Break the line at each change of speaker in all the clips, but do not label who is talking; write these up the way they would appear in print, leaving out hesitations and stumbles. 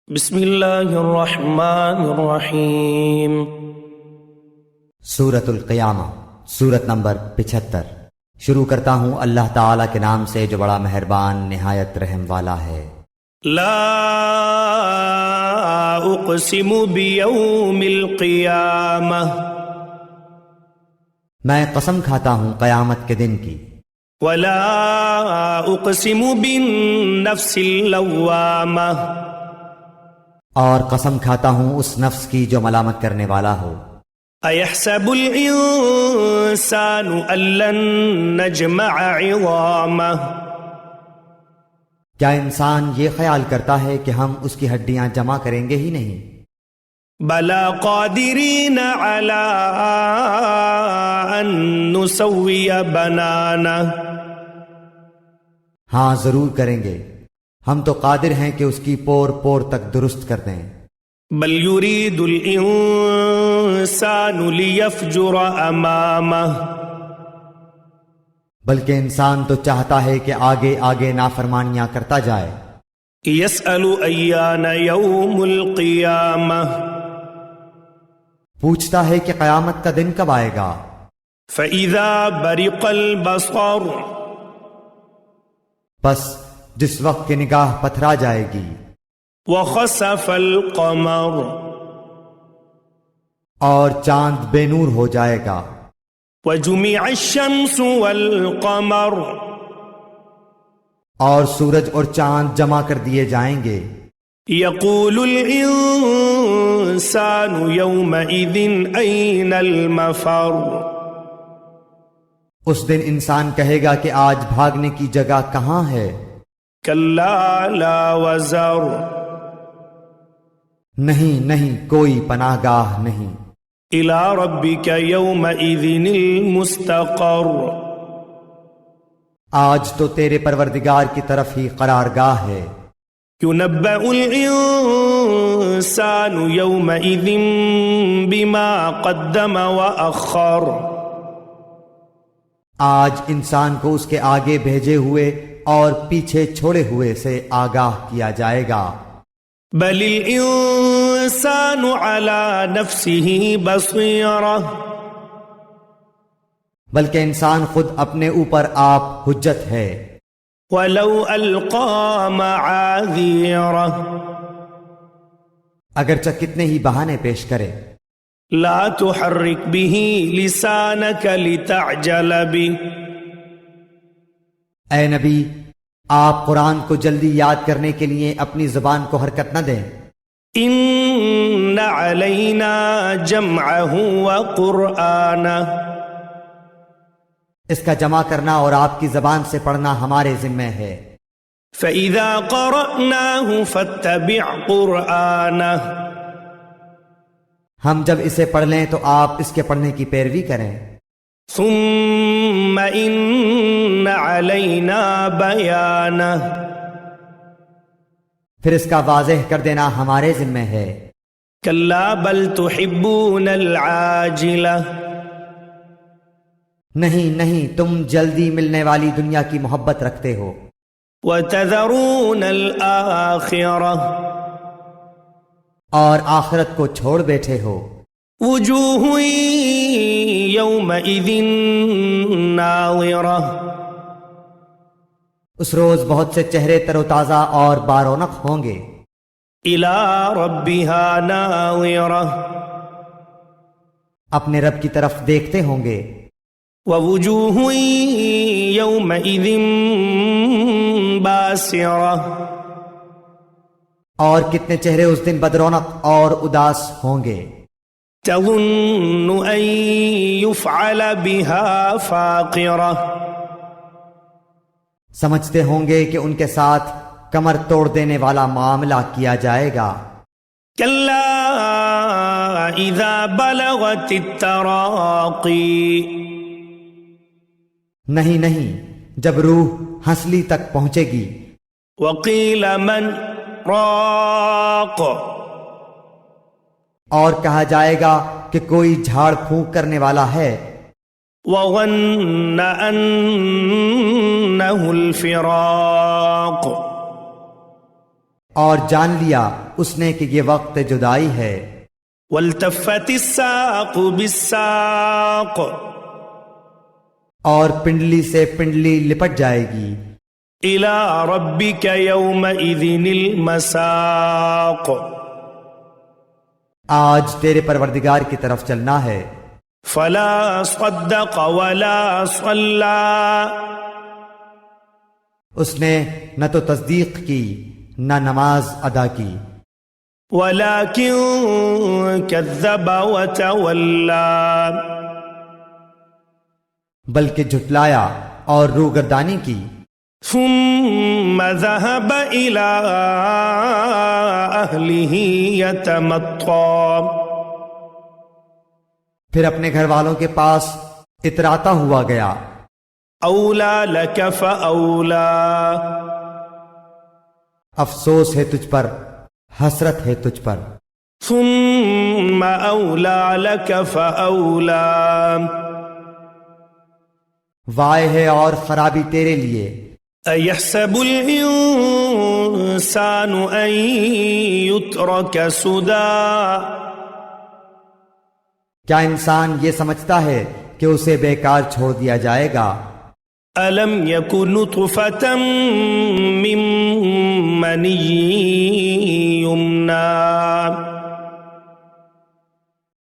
بسم اللہ الرحمن الرحیم۔
سورۃ القیامہ، سورت نمبر 75۔ شروع کرتا ہوں اللہ تعالیٰ کے نام سے جو بڑا مہربان نہایت رحم والا ہے۔
لا اقسم بیوم القیامہ،
میں قسم کھاتا ہوں قیامت کے دن کی۔
ولا اقسم بالنفس اللوامہ،
اور قسم کھاتا ہوں اس نفس کی جو ملامت کرنے والا ہو۔
ایحسب الانسان ان لن نجمع عظامہ،
کیا انسان یہ خیال کرتا ہے کہ ہم اس کی ہڈیاں جمع کریں گے ہی نہیں؟
بلا قادرین علی ان نسوی بنانہ،
ہاں ضرور کریں گے، ہم تو قادر ہیں کہ اس کی پور پور تک درست کر دیں۔
بل یرید الانسان لیفجر امامہ،
بلکہ انسان تو چاہتا ہے کہ آگے آگے نافرمانیاں کرتا جائے۔
یسأل ایان یوم القیامہ،
پوچھتا ہے کہ قیامت کا دن کب آئے گا۔
فإذا برق البصر،
بس جس وقت کی نگاہ پتھرا جائے گی۔
وخسف القمر،
اور چاند بے نور ہو جائے گا۔
وجمع الشمس والقمر،
اور سورج اور چاند جمع کر دیے جائیں گے۔
یقول الانسان یومئذ این المفر،
اس دن انسان کہے گا کہ آج بھاگنے کی جگہ کہاں ہے؟
کلا لا وزر،
نہیں نہیں، کوئی پناہ گاہ نہیں۔
الی ربک یومئذ المستقر،
آج تو تیرے پروردگار کی طرف ہی قرار گاہ ہے۔
ینبأ الانسان یومئذ بما قدم واخر،
آج انسان کو اس کے آگے بھیجے ہوئے اور پیچھے چھوڑے ہوئے سے آگاہ کیا جائے گا۔
بل الانسان علی نفسہ بصیرہ،
بلکہ انسان خود اپنے اوپر آپ حجت ہے۔
ولو القی معاذیرہ،
اگرچہ کتنے ہی بہانے پیش کرے۔
لا تحرک به لسانک لتعجل به،
اے نبی، آپ قرآن کو جلدی یاد کرنے کے لیے اپنی زبان کو حرکت نہ دیں۔
ان علینا جمعہ وقرآنہ،
اس کا جمع کرنا اور آپ کی زبان سے پڑھنا ہمارے ذمہ ہے۔
فإذا قرأناہ فاتبع قرآنہ،
ہم جب اسے پڑھ لیں تو آپ اس کے پڑھنے کی پیروی کریں۔
ثم ان علینا بیانہ،
پھر اس کا واضح کر دینا ہمارے ذمہ ہے۔
کلا بل تحبون العاجلہ،
نہیں نہیں، تم جلدی ملنے والی دنیا کی محبت رکھتے ہو۔
وتذرون الآخرہ،
اور آخرت کو چھوڑ بیٹھے ہو۔
وجوہ یومئذ ناظرہ،
اس روز بہت سے چہرے تر و تازہ اور بارونق ہوں گے۔
الی ربہا ناظرہ،
اپنے رب کی طرف دیکھتے ہوں گے۔
ووجوہ یومئذ باسرہ،
اور کتنے چہرے اس دن بدرونق اور اداس ہوں گے۔
تظن ان یفعل بها فاقرہ،
سمجھتے ہوں گے کہ ان کے ساتھ کمر توڑ دینے والا معاملہ کیا جائے گا۔
کلا اذا بلغت التراقی،
نہیں نہیں، جب روح ہنسلی تک پہنچے گی۔
وقیل من راق،
اور کہا جائے گا کہ کوئی جھاڑ پھونک کرنے والا ہے۔
وظن انہ الفراق،
اور جان لیا اس نے کہ یہ وقت جدائی ہے۔
والتفت الساق بالساق،
اور پنڈلی سے پنڈلی لپٹ جائے گی۔
إلى ربك يومئذ المساق،
آج تیرے پروردگار کی طرف چلنا ہے۔
فلا صدق ولا صلى،
اس نے نہ تو تصدیق کی نہ نماز ادا کی،
ولكن كذب وتولى،
بلکہ جھٹلایا اور روگردانی کی۔
ثم ذهب إلى أهله يتمطى،
پھر اپنے گھر والوں کے پاس اتراتا ہوا گیا۔
أولى لك فأولى،
افسوس ہے تجھ پر، حسرت ہے تجھ پر۔
ثم أولى لك فأولى،
وائے ہے اور خرابی تیرے لیے۔
أيحسب الإنسان أن يترك سدى،
کیا انسان یہ سمجھتا ہے کہ اسے بیکار چھوڑ دیا جائے گا؟
ألم يكن نطفة من مني يمنى،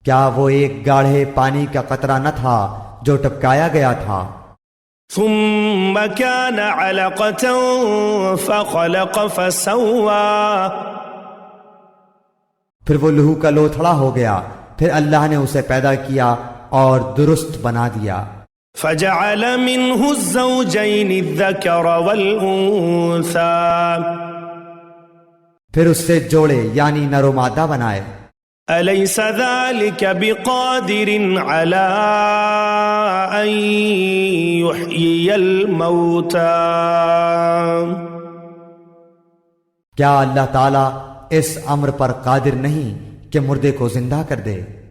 کیا وہ ایک گاڑھے پانی کا قطرہ نہ تھا جو ٹپکایا گیا تھا؟
ثم كان علقة فخلق فسوى،
پھر وہ لہو کا لوتھڑا ہو گیا، پھر اللہ نے اسے پیدا کیا اور درست بنا دیا۔
فجعل منه الزوجين الذكر والأنثى،
پھر اس سے جوڑے یعنی نر و مادہ بنائے۔
أليس ذلك بقادر على أن يحيي الموتى،
کیا اللہ تعالیٰ اس امر پر قادر نہیں کہ مردے کو زندہ کر دے؟